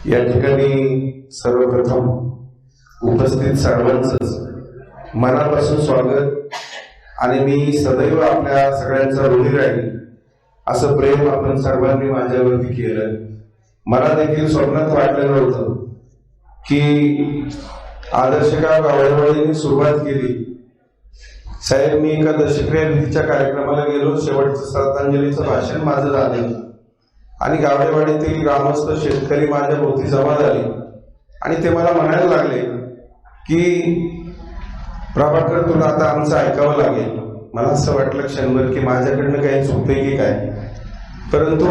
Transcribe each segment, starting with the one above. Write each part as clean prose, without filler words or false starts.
या ठिकाणी सर्वप्रथम उपस्थित सर्वांचंच मनापासून स्वागत आणि मी सदैव आपल्या सगळ्यांचा ऋणी राहील असं प्रेम आपण सर्वांनी माझ्यावरती केलं। मला देखील स्वप्नात वाटलं नव्हतं की आदर्श गावडेवाडीने सुरुवात केली। साहेब, मी एका दशक्रिया विधीच्या कार्यक्रमाला गेलो, शेवटचं श्रद्धांजलीचं भाषण माझं झालं आणि गावडेवाडीतील ग्रामस्थ शेतकरी माझ्या भोवती जमा झाले आणि ते मला म्हणायला लागले की प्रभाकर, तुला आता आमचं ऐकावं लागेल। मला असं वाटलं क्षणभर की माझ्याकडनं काही चुकते की काय, परंतु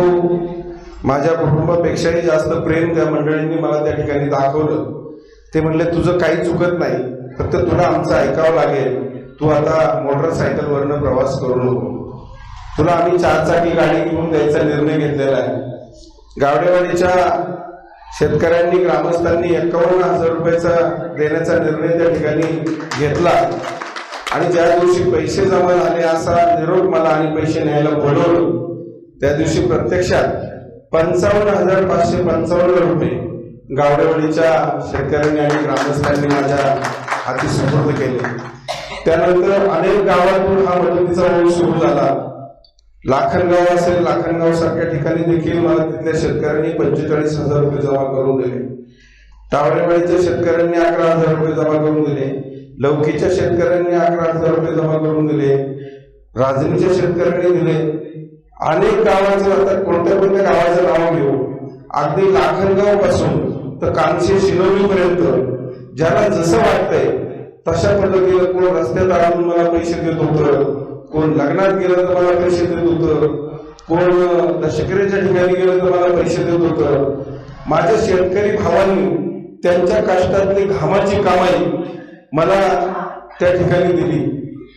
माझ्या कुटुंबापेक्षाही जास्त प्रेम त्या मंडळींनी मला त्या ठिकाणी दाखवलं। ते म्हणले, तुझं काही चुकत नाही, फक्त तुला आमचं ऐकावं लागेल। तू आता मोटरसायकलवरनं प्रवास करू नको, तुला आम्ही 4 चाकी गाडी घेऊन द्यायचा निर्णय घेतलेला आहे। गावडेवाडीच्या शेतकऱ्यांनी ग्रामस्थांनी 51,000 रुपयाचा देण्याचा निर्णय त्या ठिकाणी घेतला आणि ज्या दिवशी पैसे जमा झाले असा निरोप मला आणि पैसे न्यायला बोलवलं, त्या दिवशी प्रत्यक्षात 55,555 रुपये गावडेवाडीच्या शेतकऱ्यांनी आणि ग्रामस्थांनी माझ्या हाती सुपूर्द केले। त्यानंतर अनेक गावातून हा मदतीचा ओघ सुरू झाला। लाखनगाव असेल, लाखनगाव सारख्या ठिकाणी देखील मला तिथल्या शेतकऱ्यांनी 45,000 रुपये जमा करून दिले। टावडेवाडीच्या शेतकऱ्यांनी 11,000 रुपये जमा करून दिले। लौकीच्या शेतकऱ्यांनी 11,000 रुपये जमा करून दिले। राजनीच्या शेतकऱ्यांनी दिले। अनेक गावांचं, आता कोणत्या कोणत्या गावाचं नाव घेऊ, अगदी लाखनगाव पासून तर कानशे शिनोली पर्यंत ज्याला जसं वाटतंय तशा पद्धतीनं कोण रस्त्यात आणून मला पैसे देत होतं, कोण लग्नात गेलं तर मला पैसे देत होतं, कोण दशक्रियेच्या ठिकाणी गेलं तर मला पैसे देत होतं। माझ्या शेतकरी भावांनी त्यांच्या कष्टातली घामाची कमाई मला त्या ठिकाणी दिली।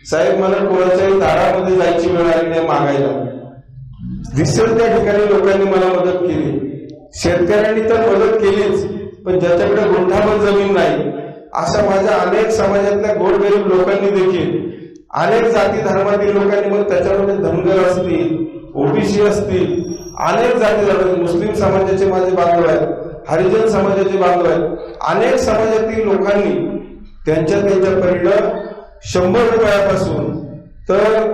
साहेब, मला कोणाच्याही दारामध्ये जायची वेळ आली नाही मागायला, दिसेल त्या ठिकाणी लोकांनी मला मदत केली। शेतकऱ्यांनी तर मदत केलीच, पण ज्याच्याकडे गुंठाभर जमीन नाही अशा माझ्या अनेक समाजातल्या गोरगरीब लोकांनी देखील, अनेक जाती धर्मातील लोकांनी, मग त्याच्यामध्ये धनगर असतील, ओबीसी असतील, अनेक जाती धर्मातील, मुस्लिम समाजाचे माझे बांधव आहेत, हरिजन समाजाचे बांधव आहेत, अनेक समाजातील लोकांनी त्यांच्या परीनं 100 रुपयापासून तर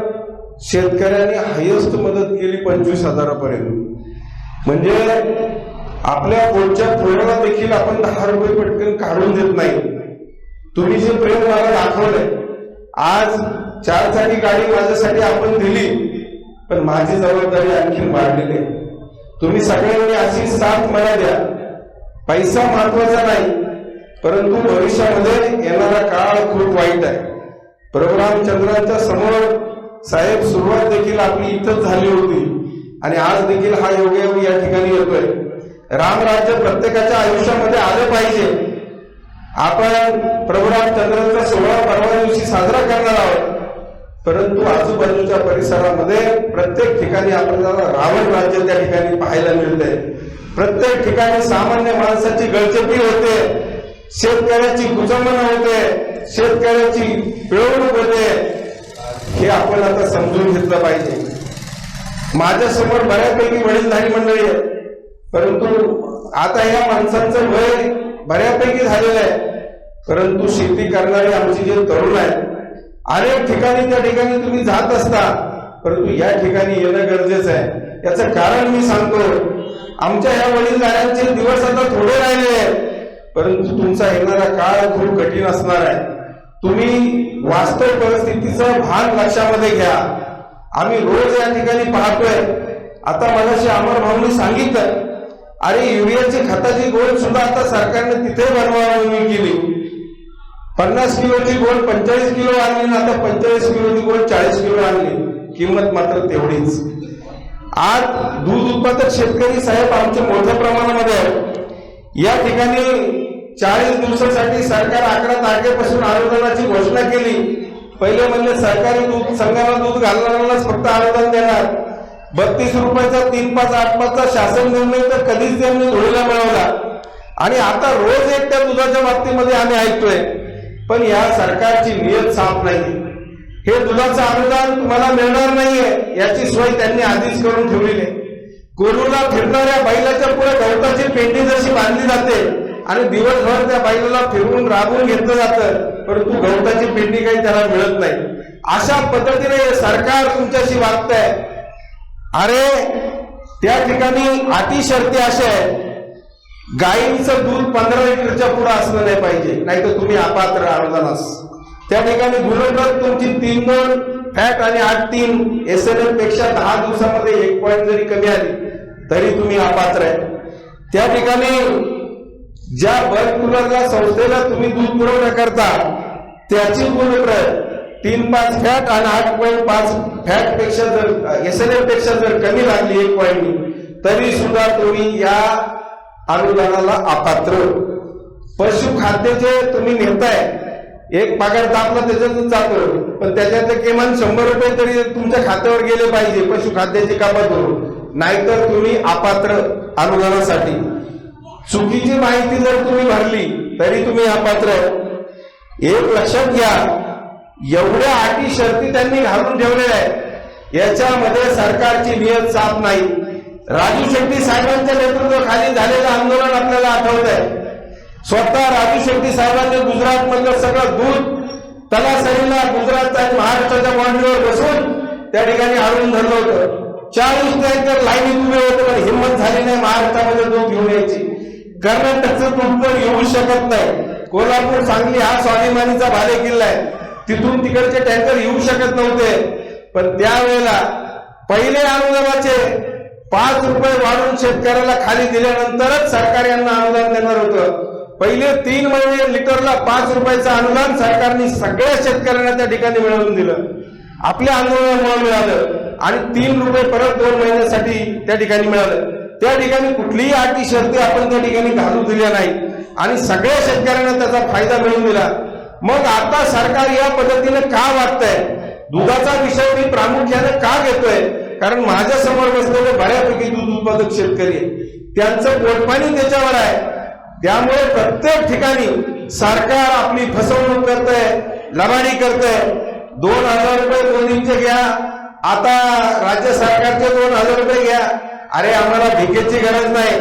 शेतकऱ्यांनी हायेस्ट मदत केली 25,000 पर्यंत। म्हणजे आपल्या पोटच्या पोराला देखील आपण 10 रुपये पटकन काढून देत नाही। तुम्ही जे प्रेम मला दाखवलंय, आज 4 चाकी गाडी माझ्यासाठी आपण दिली, पण माझी जबाबदारी आणखीन वाढलेली आहे। तुम्ही सगळ्यांनी अशी साथ मला द्या। पैसा महत्वाचा नाही, परंतु भविष्यामध्ये येणारा काळ खूप वाईट आहे। प्रभू रामचंद्रांच्या समोर साहेब सुरुवात देखील आपली इथंच झाली होती आणि आज देखील हा योगायोग या ठिकाणी येतोय। रामराज्य प्रत्येकाच्या आयुष्यामध्ये आलं पाहिजे। आपण प्रभू रामचंद्रांचा सोहळा परवा दिवशी साजरा करणार आहोत, परंतु आजूबाजूच्या परिसरामध्ये प्रत्येक ठिकाणी आपल्याला रावण राज्य त्या ठिकाणी पाहायला मिळतंय। प्रत्येक ठिकाणी सामान्य माणसाची गळचेपी होते, शेतकऱ्याची कुचंबना होते, शेतकऱ्याची पिळवणूक होते। हे आपण आता समजून घेतलं पाहिजे। माझ्या समोर बऱ्यापैकी वडीलधारी मंडळी आहे, परंतु आता या माणसांचं वय बऱ्यापैकी झालेलं आहे, परंतु शेती करणारे आमचे जे तरुण आहेत, अनेक ठिकाणी त्या ठिकाणी तुम्ही जात असता, परंतु या ठिकाणी येणं गरजेचं आहे। याचं कारण मी सांगतो, आमच्या या वडीलधाऱ्यांचे दिवस आता थोडे राहिले आहेत, परंतु तुमचा येणारा काळ खूप कठीण असणार आहे। तुम्ही वास्तव परिस्थितीचं भान लक्षामध्ये घ्या। आम्ही रोज या ठिकाणी पाहतोय, आता मगाशी अमर भाऊंनी सांगितलं, अरे युरियाची खताची गोळ सुद्धा आता सरकारने तिथे बनवावी केली। 50 किलोची गोळ 45 किलो आणली, आता 45 किलोची गोळ 40 किलो आणली, किंमत मात्र तेवढीच। आज दूध उत्पादक शेतकरी साहेब आमच्या मोठ्या प्रमाणामध्ये आहे। या ठिकाणी 40 दिवसासाठी सरकार 11 तारखेपासून अनुदानाची घोषणा केली। पहिले म्हणजे सरकारी दूध संघाला दूध घालणाऱ्यांनाच फक्त अनुदान देणार। 32 रुपयाचा 3-5-8-5चा शासन निर्णय तर कधीच त्यांनी धुळीला मिळवला आणि आता रोज एक त्या दुधाच्या बाबतीमध्ये आम्ही ऐकतोय, पण या सरकारची नियत साफ नाही। हे दुधाचं अनुदान तुम्हाला मिळणार नाहीये याची सोय त्यांनी आधीच करून ठेवलेली आहे। कोरोना फिरणाऱ्या बैलाच्या पुढे गवताची पेंडी जशी बांधली जाते आणि दिवसभर त्या बैलाला फिरवून राबवून घेतलं जातं, परंतु गवताची पेंडी काही त्याला मिळत नाही. अशा पद्धतीने हे सरकार तुमच्याशी वागतंय. अरे त्या ठिकाणी अटी शर्ती अशा आहेत, गाईचं दूध 15 लिटरच्या पुढे असलं नाही पाहिजे, नाही तर तुम्ही अपात्र अनुदानास. त्या ठिकाणी गुणवत्ता तुमची 3.2 फॅट आणि 8.3 SNF पेक्षा 10 दिवसामध्ये 1 पॉईंट जरी कमी आली तरी तुम्ही अपात्र आहे. त्या ठिकाणी ज्या बल्क कूलरला संस्थेला तुम्ही दूध पुरवठा करता त्याची गुणवत्ता 3.5 फॅट आणि 8.5 फॅट पेक्षा जर SNF पेक्षा जर कमी लागली 1 पॉईंट तरी सुद्धा तुम्ही या अनुदानाला अपात्र. पशुखाद्य जे तुम्ही नेताय, एक पगार दाबला त्याच्यातून जातो, पण त्याच्यात किमान 100 रुपये तरी तुमच्या खात्यावर गेले पाहिजे पशुखाद्याची कामं करून, नाहीतर तुम्ही अपात्र अनुदानासाठी. चुकीची माहिती जर तुम्ही भरली तरी तुम्ही अपात्र. एक लक्षात घ्या, एवढ्या अटी शर्ती त्यांनी घालून ठेवलेल्या आहेत, याच्यामध्ये सरकारची नियत साफ नाही. राजू शेट्टी साहेबांच्या नेतृत्वाखाली झालेलं आंदोलन आपल्याला आठवत आहे. स्वतः राजू शेट्टी साहेबांनी गुजरात मधलं सगळं दूध तलासरीला गुजरात आणि महाराष्ट्राच्या बाँड्रीवर बसून त्या ठिकाणी आणून धरलं होतं. 40 टँकर लाईनीत उभे होते, पण हिंमत झाली नाही महाराष्ट्रामध्ये दूध घेऊन यायची. कर्नाटकचं दूध पण येऊ शकत नाही. कोल्हापूर सांगली हा स्वाभिमानीचा भाले किल्ला आहे, तिथून तिकडचे टँकर येऊ शकत नव्हते. पण त्यावेळेला पहिले अनुदानाचे 5 रुपये वाढून शेतकऱ्याला खाली दिल्यानंतरच सरकार यांना अनुदान देणार होतं. पहिले 3 महिने लिटरला 5 रुपयाचं अनुदान सरकारने सगळ्या शेतकऱ्यांना त्या ठिकाणी मिळवून दिलं. आपल्या आंदोलनामुळे मिळालं आणि 3 रुपये परत 2 महिन्यासाठी त्या ठिकाणी मिळालं. त्या ठिकाणी कुठलीही अटी शर्ती आपण त्या ठिकाणी घालू दिल्या नाही आणि सगळ्या शेतकऱ्यांना त्याचा फायदा मिळवून दिला. मग आता सरकार या पद्धतीने का वागतंय? दुधाचा विषय मी प्रामुख्याने का घेतोय? कारण माझ्या समोर बसलेले बऱ्यापैकी दूध उत्पादक शेतकरी त्यांचं पोटपाणी त्याच्यावर आहे. त्यामुळे प्रत्येक ठिकाणी सरकार आपली फसवणूक करतंय, लबाडी करतंय. 2,000 रुपये मोदींचे घ्या, आता राज्य सरकारचे 2,000 रुपये घ्या. अरे आम्हाला भिकेची गरज नाही.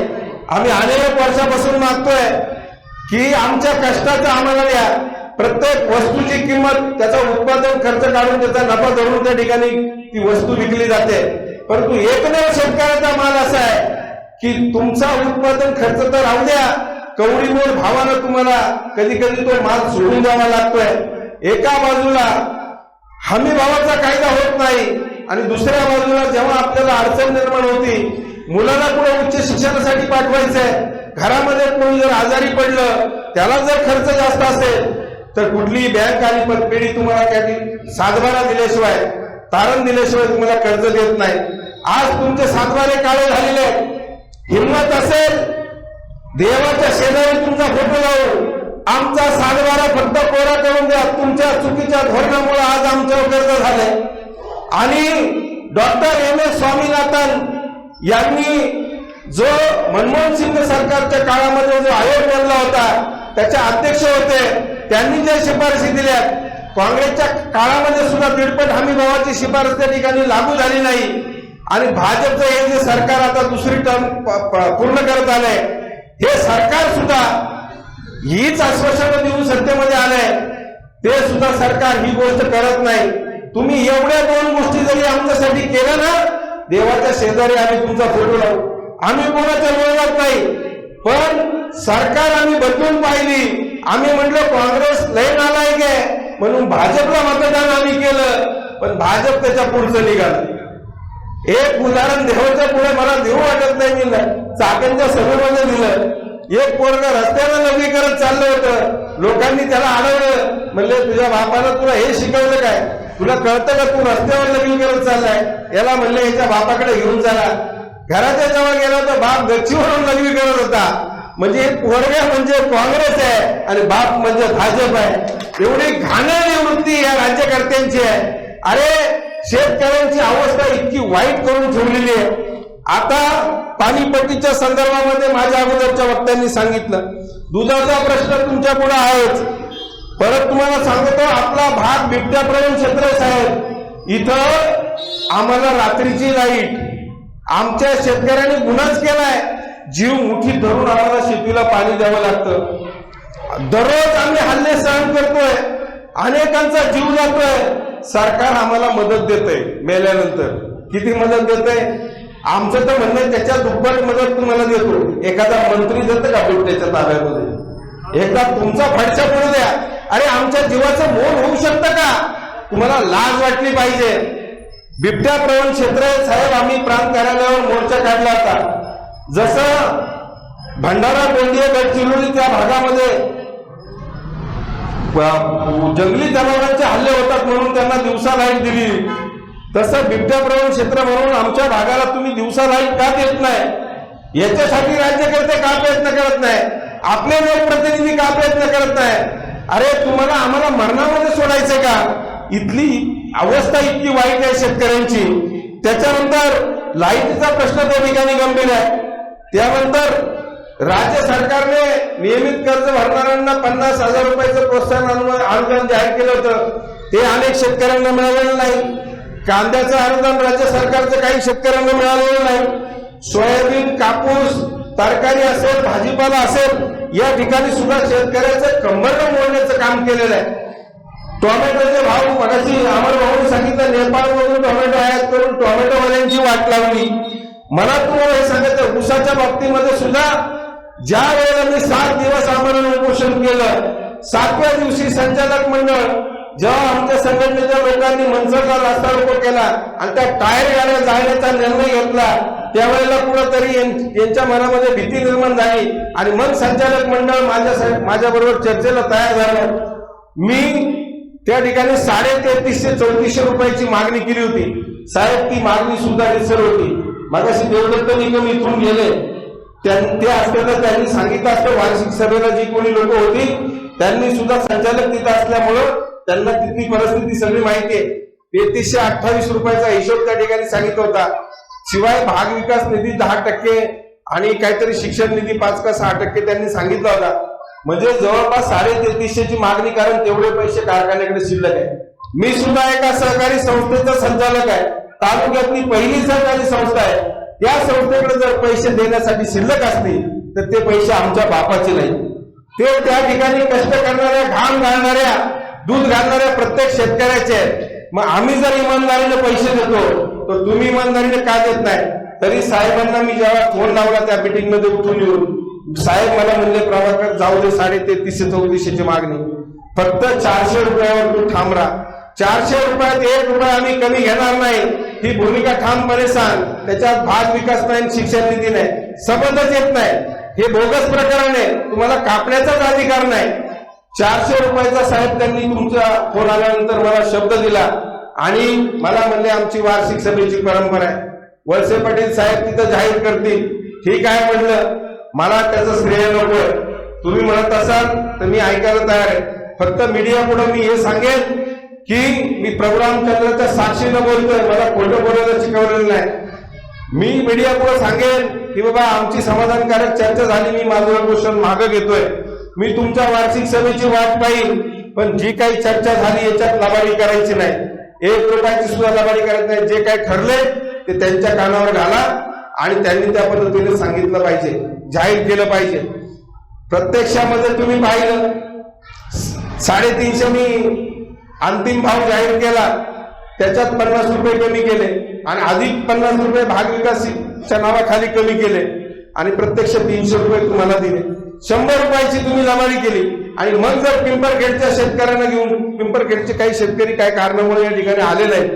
आम्ही अनेक वर्षापासून मागतोय की आमच्या कष्टाचं आम्हाला द्या. प्रत्येक वस्तूची किंमत त्याचा उत्पादन खर्च काढून त्याचा नफा धरून त्या ठिकाणी ती वस्तू विकली जाते. परंतु एकमेव शेतकऱ्याचा माल असा आहे की तुमचा उत्पादन खर्च तर राहू द्या, कवडीमोल भावानं तुम्हाला कधी कधी तो माल सोडून द्यावा लागतोय. एका बाजूला हमी भावाचा कायदा होत नाही आणि दुसऱ्या बाजूला जेव्हा आपल्याला अडचण निर्माण होती, मुलाला पुढे उच्च शिक्षणासाठी पाठवायचंय, घरामध्ये कोणी जर आजारी पडलं, त्याला जर खर्च जास्त असेल तर कुठलीही बँक आणि पतपेढी तुम्हाला त्याची सातबारा दिल्याशिवाय, तारण दिल्याशिवाय तुम्हाला कर्ज देत नाही. आज तुमचे सातबारे काळे झालेले. हिंमत असेल देवाच्या शेजारी तुमचा फोटो लावून आमचा सातबारा फक्त कोरा करून द्या. तुमच्या चुकीच्या धोरणामुळे आज आमच्यावर कर्ज झालंय. आणि डॉक्टर M.S. स्वामीनाथन यांनी जो मनमोहन सिंग सरकारच्या काळामध्ये जो आयोग बनला होता त्याचे अध्यक्ष होते, त्यांनी ज्या शिफारशी दिल्या, काँग्रेसच्या काळामध्ये सुद्धा 1.5 हमी भावाची शिफारस त्या ठिकाणी लागू झाली नाही. आणि भाजपचं हे जे सरकार आता दुसरी टर्म पूर्ण करत आलंय, हे सरकार सुद्धा हीच आश्वासनं देऊन सत्तेमध्ये आलंय, ते सुद्धा सरकार ही गोष्ट करत नाही. तुम्ही एवढ्या 2 गोष्टी जरी आमच्यासाठी केल्या ना, देवाच्या शेजारी आम्ही तुमचा फोटो लावू. आम्ही कोणाच्या विरोधात नाही, पण सरकार आम्ही बदलून पाहिली. आम्ही म्हटलं काँग्रेस लय नालायक आहे म्हणून भाजपला मतदान आम्ही केलं, पण भाजप त्याच्या पुढचं निघालं. एक उदाहरण देवाच्या पुढे मला देऊ वाटत नाही, मी चाकणच्या सभेमध्ये दिलं. एक पोरग रस्त्यानं लग्न करत चाललं होतं, लोकांनी त्याला अडवलं, म्हणले तुझ्या बापानं तुला हे शिकवलं काय? तुला कळतं का तू रस्त्यावर लग्न करत चाललाय? याला म्हणले याच्या बापाकडे घेऊन चला. घराच्या जवळ गेला तर बाप गच्चीवरून लग्न करत होता. म्हणजे पोरगा म्हणजे काँग्रेस आहे आणि बाप म्हणजे भाजप आहे. एवढी घाणेरडी वृत्ती या राज्यकर्त्यांची आहे. अरे शेतकऱ्यांची अवस्था इतकी वाईट करून ठेवलेली आहे. आता पाणीपट्टीच्या संदर्भामध्ये माझ्या अगोदरच्या वक्त्यांनी सांगितलं, दुधाचा प्रश्न तुमच्या पुढे आहेच. परत तुम्हाला सांगतो, आपला भाग बिबट्याप्रवण क्षेत्र साहेब, इथं आम्हाला रात्रीची लाईट आमच्या शेतकऱ्यांनी गुन्हाच केलाय. जीव मुठीत धरून आम्हाला शेतीला पाणी द्यावं लागतं. दररोज आम्ही हल्ले सहन करतोय, अनेकांचा जीव जातोय. सरकार आम्हाला मदत देतंय. मेल्यानंतर किती मदत देतंय? आमचं तर म्हणणं त्याच्या दुप्पट मदत तुम्हाला देतो. एखादा मंत्री देतं का बिबट्याच्या ताब्यामध्ये? एकदा तुमचा फडशा पडू द्या. अरे आमच्या जीवाचं मोल होऊ शकतं का? तुम्हाला लाज वाटली पाहिजे. बिबट्या प्रवण क्षेत्र साहेब, आम्ही प्रांत कार्यालयावर मोर्चा काढला होता. जसं भंडारा, गोंदिया, गडचिरोली त्या भागामध्ये जंगली जनावरांचे हल्ले होतात म्हणून त्यांना दिवसा लाईट दिली, तसं बिबट्या प्रवण क्षेत्र म्हणून आमच्या भागाला तुम्ही दिवसा लाईट का देत नाही? याच्यासाठी राज्यकर्ते का प्रयत्न करत नाही? आपले लोकप्रतिनिधी का प्रयत्न करत नाही? अरे तुम्हाला आम्हाला मरणामध्ये सोडायचं का? इथली अवस्था इतकी वाईट आहे शेतकऱ्यांची. त्याच्यानंतर लाईटचा प्रश्न त्या ठिकाणी गंभीर आहे. त्यानंतर राज्य सरकारने नियमित कर्ज भरणाऱ्यांना 50,000 रुपयाचं प्रोत्साहन अनुदान जाहीर केलं होतं. ते अनेक शेतकऱ्यांना मिळालेलं नाही. कांद्याचं अनुदान राज्य सरकारचं काही शेतकऱ्यांना मिळालेलं नाही. सोयाबीन, कापूस, तरकारी असेल, भाजीपाला असेल, या ठिकाणी सुद्धा शेतकऱ्याचं कंबरडं मोडण्याचं काम केलेलं आहे. टोमॅटोचे भाव मगाशी अमर भाऊने सांगितलं, नेपाळमधून टोमॅटो आयात करून टोमॅटोवाल्यांची वाट लावली. मला तुम्हाला हे सांगायचं, ऊसाच्या बाबतीमध्ये सुद्धा ज्या वेळेला मी 7 दिवस आमरण उपोषण केलं, 7व्या दिवशी संचालक मंडळ जेव्हा आमच्या संघटनेच्या लोकांनी मनसरला रस्ता रोको केला आणि त्या टायर गाड्या जाळण्याचा निर्णय घेतला, त्यावेळेला कुठंतरी यांच्या मनामध्ये भीती निर्माण झाली आणि मग संचालक मंडळ माझ्याबरोबर चर्चेला तयार झालं. मी त्या ठिकाणी 3334 रुपयाची मागणी केली होती. साहेब, ती मागणी सुद्धा रिसर होती. मागाशी देवदत्त निकम इथून गेले, ते असतं तर त्यांनी सांगितलं असतं. वार्षिक सभेला जी कोणी लोक होती त्यांनी सुद्धा संचालक तिथं असल्यामुळं त्यांना तिथली परिस्थिती सगळी माहिती आहे. 3328 रुपयाचा हिशोब त्या ठिकाणी सांगितला होता. शिवाय भाग विकास निधी 10% आणि काहीतरी शिक्षण निधी 5 का 6% त्यांनी सांगितला होता. म्हणजे जवळपास 3350ची मागणी, कारण तेवढे पैसे कारखान्याकडे शिल्लक आहे. मी सुद्धा एका सहकारी संस्थेचा संचालक आहे. तालुक्यातली पहिली सहकारी संस्था आहे. या संस्थेकडे जर पैसे देण्यासाठी शिल्लक असतील तर ते पैसे आमच्या बापाचे नाही. ते त्या ठिकाणी कष्ट करणाऱ्या, घाम घालणाऱ्या, दूध घालणाऱ्या प्रत्येक शेतकऱ्याचे आहेत. मग आम्ही जर इमानदारीने पैसे देतो तर तुम्ही इमानदारीने का देत नाही? तरी साहेबांना मी जेव्हा फोन लावला त्या मीटिंग मध्ये उठून येऊन, साहेब मला म्हणले, प्रभाकर जाऊ दे 3334ची मागणी, फक्त 400 रुपयावर तू थांब राहा. 400 रुपयात 1 रुपया आम्ही कमी घेणार नाही, ही भूमिका ठामपणे सांग. त्याच्यात भाग विकास नाही, शिक्षण निधी नाही, संबंधच येत नाही. हे बोगस प्रकरण आहे. तुम्हाला कापण्याचाच अधिकार नाही. 400 रुपयाचा साहेब त्यांनी तुमचा फोन आल्यानंतर मला शब्द दिला आणि मला म्हणले, आमची वार्षिक सभेची परंपरा आहे, वळसे पाटील साहेब तिथं जाहीर करतील. ठीक आहे म्हणलं, मला त्याचं श्रेय नकोय. तुम्ही म्हणत असाल तर मी ऐकायला तयार आहे. फक्त मीडिया पुढे मी हे सांगेन की मी प्रभू रामचंद्राच्या साक्षीनं बोलतोय, मला खोटं बोलायला शिकवलेलं नाही. मी मीडिया पुढे सांगेन की बाबा आमची समाधानकारक चर्चा झाली, मी माझं क्वेश्चन मागं घेतोय, मी तुमच्या वार्षिक सभेची वाट पाहिन, पण जी काही चर्चा झाली याच्यात लबाडी करायची नाही. 1 रुपयाची सुद्धा लबाडी करायची नाही. जे काही ठरले ते त्यांच्या कानावर घाला आणि त्यांनी त्या पद्धतीने सांगितलं पाहिजे, जाहीर केलं पाहिजे. प्रत्यक्षामध्ये तुम्ही पाहिलं 350 मी अंतिम भाव जाहीर केला, त्याच्यात 50 रुपये कमी केले आणि अधिक 50 रुपये भाग विकासच्या नावाखाली कमी केले आणि प्रत्यक्ष 300 रुपये तुम्हाला दिले. 100 रुपयाची तुम्ही लबाडी केली. आणि मग जर पिंपरखेडच्या शेतकऱ्यांना घेऊन, पिंपरखेडचे काही शेतकरी काही कारणामुळे या ठिकाणी आलेले आहेत,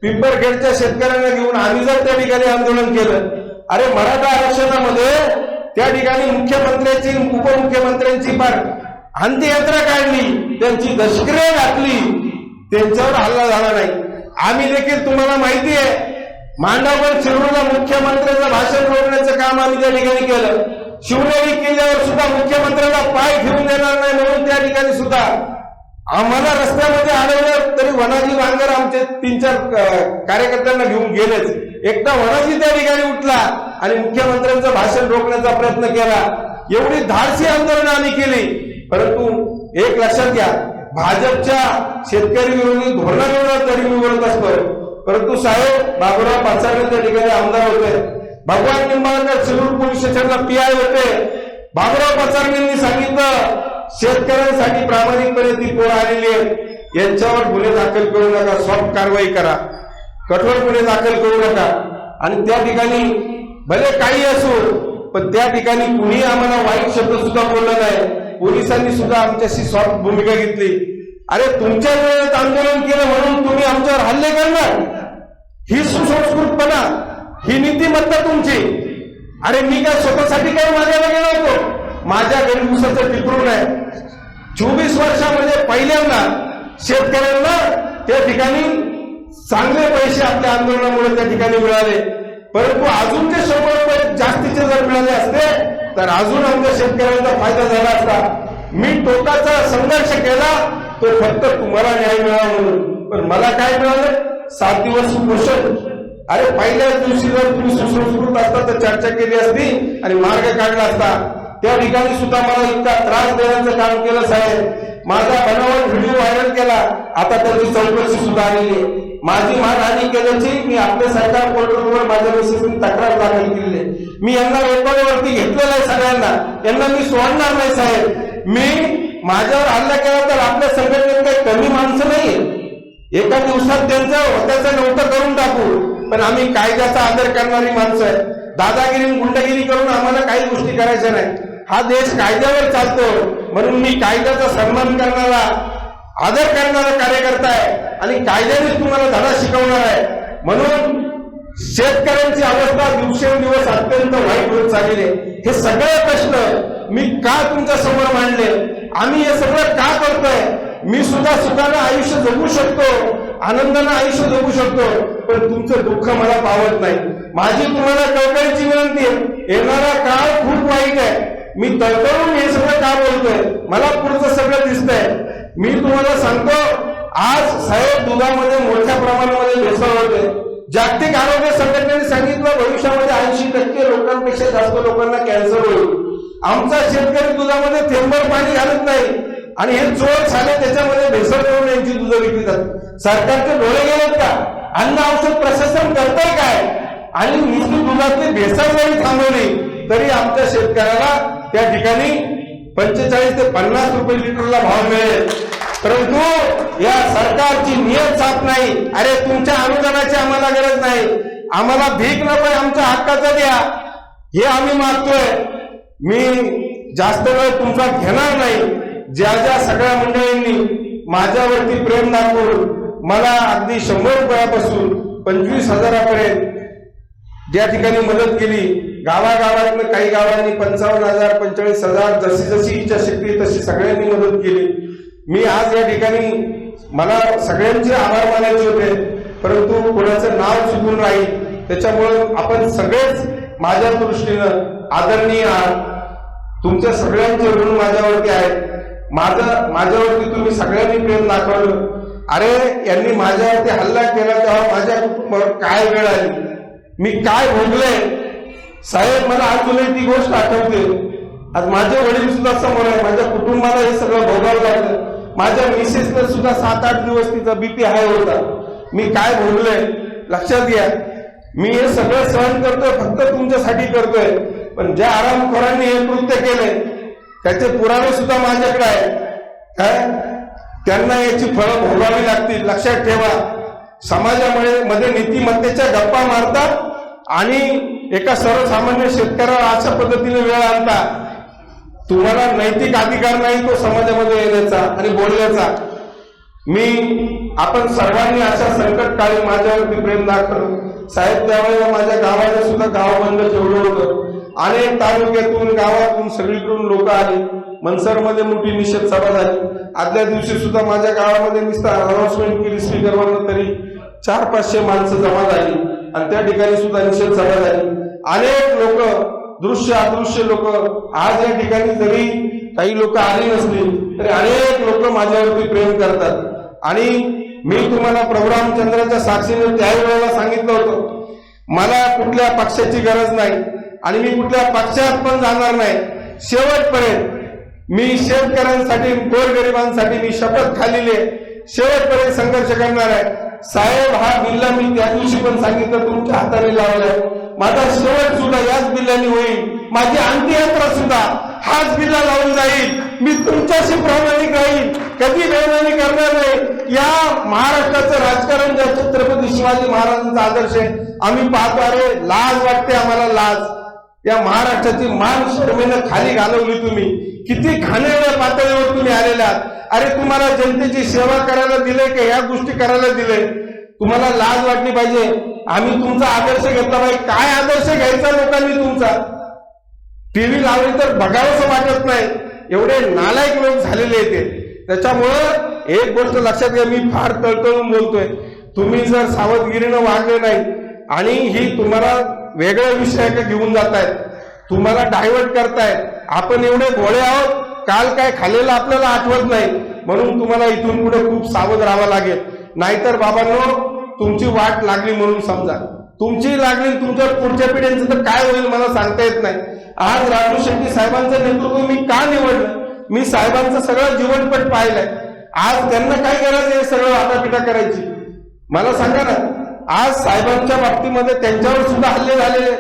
पिंपरखेडच्या शेतकऱ्यांना घेऊन आम्ही जर त्या ठिकाणी आंदोलन केलं, अरे मराठा आरक्षणामध्ये त्या ठिकाणी मुख्यमंत्र्यांची, उपमुख्यमंत्र्यांची फार अंत्ययात्रा काढली, त्यांची दशक्रिया घातली, त्यांच्यावर हल्ला झाला नाही. आम्ही देखील, तुम्हाला माहिती आहे, मांडावर शिरूरला मुख्यमंत्र्यांचं भाषण रोखण्याचं काम आम्ही त्या ठिकाणी केलं. शिवनेरी किल्ल्यावर सुद्धा मुख्यमंत्र्यांना पाय ठेवून देणार नाही म्हणून त्या ठिकाणी सुद्धा आम्हाला रस्त्यामध्ये अडवलं, तरी वनाजी वांगर आमचे 3-4 कार्यकर्त्यांना घेऊन गेलेच. एकदा वनाजी त्या ठिकाणी उठला आणि मुख्यमंत्र्यांचं भाषण रोखण्याचा प्रयत्न केला. एवढी धाडसी आंदोलन आम्ही केली. परंतु एक लक्षात घ्या, भाजपच्या शेतकरी विरोधी धोरणाविरोधात तरी मी बोलत असतो. परंतु साहेब बाबूराव पाचारणे त्या ठिकाणी आमदार होते, भगवान निंबाळकर शिरूर पोलीस स्टेशनला पीआय होते. बाबुराव पचारणींनी सांगितलं शेतकऱ्यांसाठी प्रामाणिकपणे ती पोरं आलेली आहेत, यांच्यावर गुन्हे दाखल करू नका, सॉफ्ट कारवाई करा, कठोर गुन्हे दाखल करू नका. आणि त्या ठिकाणी भले काही असो, पण त्या ठिकाणी कुणी आम्हाला वाईट शब्द सुद्धा बोलला नाही. पोलिसांनी सुद्धा आमच्याशी सॉफ्ट भूमिका घेतली. अरे तुमच्या वेळेत आंदोलन केलं म्हणून तुम्ही आमच्यावर हल्ले करणार, ही सुसंस्कृतपणा, ही नीतिमत्ता तुमची. अरे मी काय स्वतःसाठी काय मागायला गेलो होतो? माझ्या घरी ऊसाचं टिपरून आहे. 24 वर्षामध्ये पहिल्यांदा शेतकऱ्यांना त्या ठिकाणी चांगले पैसे आपल्या आंदोलनामुळे त्या ठिकाणी मिळाले. परंतु अजून ते 100 रुपये जास्तीचे जर मिळाले असते तर अजून आमच्या शेतकऱ्यांचा फायदा झाला असता. मी टोकाचा संघर्ष केला तो फक्त तुम्हाला न्याय मिळावा म्हणून. पण मला काय मिळालं? 7 दिवस उपोषण. अरे पहिल्याच दिवशी जर तुम्ही सुसंस्कृत असता तर चर्चा केली असती आणि मार्ग काढला असता. त्या ठिकाणी सुद्धा मला इतका त्रास देण्याचं काम केलं साहेब. माझा बनावट व्हिडिओ व्हायरल केला, आता त्याची चौकशी सुद्धा आलेली आहे. माझी मानहानी केल्याची मी आपल्यासारख्या पोर्टलवर माझ्या मिसेसनी तक्रार दाखल केलेली आहे. मी यांना रेकॉर्डवरती घेतलेलं आहे सगळ्यांना, यांना मी सोडणार नाही साहेब. मी माझ्यावर हल्ला केला तर आपल्या संघटनेत काही कमी माणसं नाही, एका दिवसात त्यांचं होत्याचं नव्हतं करून टाकू. पण आम्ही कायद्याचा आदर करणारी माणसं आहे. दादागिरी गुंडगिरी करून आम्हाला काही गोष्टी करायच्या नाही. हा देश कायद्यावर चालतो, म्हणून मी कायद्याचा सन्मान करणारा, आदर करणारा कार्यकर्ता आहे आणि कायद्याने तुम्हाला धडा शिकवणार आहे. म्हणून शेतकऱ्यांची अवस्था दिवसेंदिवस अत्यंत वाईट होत चाललेली आहे. हे सगळे प्रश्न मी का तुमच्या समोर मांडले? आम्ही हे सगळं का करतोय? मी सुद्धा सुखानं आयुष्य जगू शकतो, आनंदानं आयुष्य जगू शकतो, पण तुमचं दुःख मला पावत नाही. माझी तुम्हाला कळकळीची विनंती आहे, येणारा काळ खूप वाईट आहे. मी तळतळून हे सगळं का बोलतोय? मला पुढचं सगळं दिसतंय. मी तुम्हाला सांगतो, आज साहेब दुधामध्ये मोठ्या प्रमाणामध्ये भेसळ होते. जागतिक आरोग्य संघटनेने सांगितलं भविष्यामध्ये 80% लोकांपेक्षा जास्त लोकांना कॅन्सर होईल. आमचा शेतकरी दुधामध्ये थेंबर पाणी घालत नाही आणि हे चोर झाले त्याच्यामध्ये भेसळ करून यांची दुधं विकली जातात. सरकारचे डोळे गेलेत का? अन्न औषध प्रशासन करताय काय? आणि नुसती दुधातली भेसळ जरी थांबवली तरी आमच्या शेतकऱ्याला त्या ठिकाणी 45 ते 50 रुपये लिटरला भाव मिळेल. परंतु या सरकारची नियत साफ नाही. अरे तुमच्या अनुदानाची आम्हाला गरज नाही, आम्हाला भीक नको, आमच्या हक्काचं द्या, हे आम्ही मागतोय. मी जास्त वेळ तुमचा घेणार नाही. ज्या ज्या सगळ्या मंडळींनी माझ्यावरती प्रेम दाखवून मला अगदी 100 रुपयापासून 25,000पर्यंत ज्या ठिकाणी मदत केली, गावागावातनं काही गावांनी 55,000 45,000 जशी जशी इच्छाशक्ती तशी सगळ्यांनी मदत केली. मी आज या ठिकाणी मला सगळ्यांचे आभार मानायचे होते, परंतु कोणाचं नाव चुकून राहील त्याच्यामुळं आपण सगळेच माझ्या दृष्टीनं आदरणीय आहात. तुमच्या सगळ्यांचे ऋण माझ्यावरती आहेत. माझ्यावरती तुम्ही सगळ्यांनी प्रेम दाखवलं. अरे यांनी माझ्यावरती हल्ला केला तेव्हा माझ्या कुटुंबावर काय वेळ आली, मी काय भोगले साहेब. मला अजूनही ती गोष्ट आठवते. आज माझे वडील सुद्धा समोर आहे, माझ्या कुटुंबाला हे सगळं भोगावं लागलं. माझ्या मिसेसने सुद्धा 7-8 दिवस तिचा BP हाय होता. मी काय भोगले लक्षात घ्या. मी हे सगळं सहन करतोय फक्त तुमच्यासाठी करतोय. पण ज्या आरामखोरांनी हे कृत्य केले त्याचे पुरावे सुद्धा माझ्याकडे आहेत. त्यांना याची फळं भोगावी लागतील. लक्षात ठेवा, समाजामध्ये नीतिमत्तेच्या गप्पा मारतात आणि एका सर्वसामान्य शेतकऱ्यावर अशा पद्धतीने वेळ आणता. तुम्हाला नैतिक अधिकार नाही तो समाजामध्ये येण्याचा आणि बोलण्याचा. आपण सर्वांनी अशा संकट काळी माझ्यावरती प्रेम दाखवलं साहेब. त्यावेळेला माझ्या गावाला सुद्धा गाव बंद ठेवलं होतं. अनेक तालुक्यातून गावातून सगळीकडून लोक आली. मनसरमध्ये मोठी निषेध सभा झाली. आदल्या दिवशी सुद्धा माझ्या गावामध्ये नुसतं अनाउन्समेंट केली स्पीकरवरनं, तरी 400-500 माणसं जमा झाली आणि त्या ठिकाणी सुद्धा निषेध सभा झाली. अनेक लोक, दृश्य अदृश्य लोक, आज या ठिकाणी जरी काही लोक आली नसली तरी अनेक लोक माझ्यावरती प्रेम करतात. आणि मी तुम्हाला प्रभू रामचंद्राच्या साक्षीने त्यावेळेला सांगितलं होतं, मला कुठल्या पक्षाची गरज नाही आणि मी कुठल्या पक्षात पण जाणार नाही. शेवटपर्यंत मी शेतकऱ्यांसाठी, गोरगरिबांसाठी मी शपथ खाल्लेली आहे. शेवटपर्यंत संघर्ष करणार आहे साहेब. हा बिल्ला मी त्या दिवशी पण सांगितलं, तुमच्या हाताने लावलाय. माझा शेवट सुद्धा याच बिल्ल्याने होईल, माझी अंत्ययात्रा सुद्धा हाच बिल्ला लावून जाईल. मी तुमच्याशी प्रामाणिक राहील, कधी बेईमानी करणार नाही. या महाराष्ट्राचं राजकारण ज्या छत्रपती शिवाजी महाराजांचा आदर्श आहे आम्ही पाहतो. अरे लाज वाटते आम्हाला, लाज. या महाराष्ट्राची मान शर्मेनं खाली घालवली तुम्ही. किती घाणेरड्या पातळीवर तुम्ही आलेले आहात. अरे तुम्हाला जनतेची सेवा करायला दिले की ह्या गोष्टी करायला दिले? तुम्हाला लाज वाटली पाहिजे. आम्ही तुमचा आदर्श घेतला पाहिजे. काय आदर्श घ्यायचा लोकांनी तुमचा? टीव्ही लावली तर बघावंसं वाटत नाही, एवढे नालायक लोक झालेले आहेत. त्याच्यामुळं एक गोष्ट लक्षात घ्या, मी फार तळतळून बोलतोय. तुम्ही जर सावधगिरीनं वागले नाही आणि ही तुम्हाला वेगळ्या विषयाकडे घेऊन जातायत, तुम्हाला डायव्हर्ट करतायत. आपण एवढे भोळे आहोत, काल काय खाल्लेलं आपल्याला आठवत नाही, म्हणून तुम्हाला इथून पुढे खूप सावध राहावं लागेल. नाहीतर बाबांनो तुमची वाट लागली म्हणून समजा. तुमची लागली, तुमच्या पुढच्या पिढ्यांचं तर काय होईल मला सांगता येत नाही. आज राजू शेट्टी साहेबांचं नेतृत्व मी का निवडलं? मी साहेबांचं सगळं जीवनपट पाहिलंय. आज त्यांना काय गरज आहे सगळं आटापिटा करायची? मला सांगा ना. आज साहेबांच्या बाबतीमध्ये त्यांच्यावर सुद्धा हल्ले झालेले.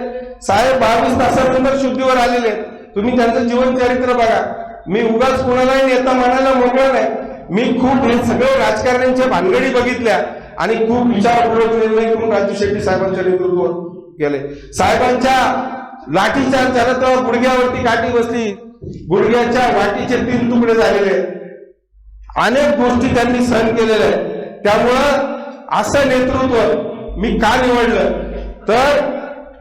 साहेब 22 तासानंतर शुद्धीवर आलेले. तुम्ही त्यांचं जीवनचरित्र बघा. मी उगाच कोणालाही नेता म्हणायला मोकळा नाही. मी खूप हे सगळे राजकारण्यांच्या भानगडी बघितल्या आणि खूप विचारपूर्वक निर्णय करून राजू शेट्टी साहेबांच्या नेतृत्वात गेले. साहेबांच्या लाठीचार्ज झाला तेव्हा गुडघ्यावरती काठी बसली, गुडघ्याच्या वाटीचे 3 तुकडे झालेले. अनेक गोष्टी त्यांनी सहन केलेल्या आहेत. त्यामुळं असं नेतृत्व मी का निवडलं तर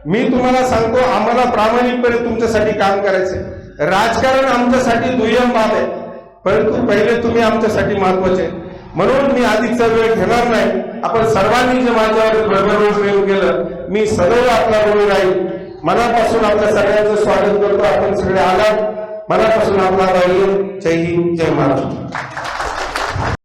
मी तुम्हाला सांगतो, आम्हाला प्रामाणिकपणे तुमच्यासाठी काम करायचंय. राजकारण आमच्यासाठी दुय्यम बाब आहे, परंतु पहिले तुम्ही आमच्यासाठी महत्वाचे. म्हणून मी अधिकचा वेळ घेणार नाही. आपण सर्वांनी जे माझ्यावर बरोबर प्रेम केलं, मी सदैव आपला ऋणी राहील. मनापासून आपल्या सगळ्यांचं स्वागत करतो. आपण सगळे आलात, मनापासून आपला राहील. जय हिंद, जय महाराष्ट्र.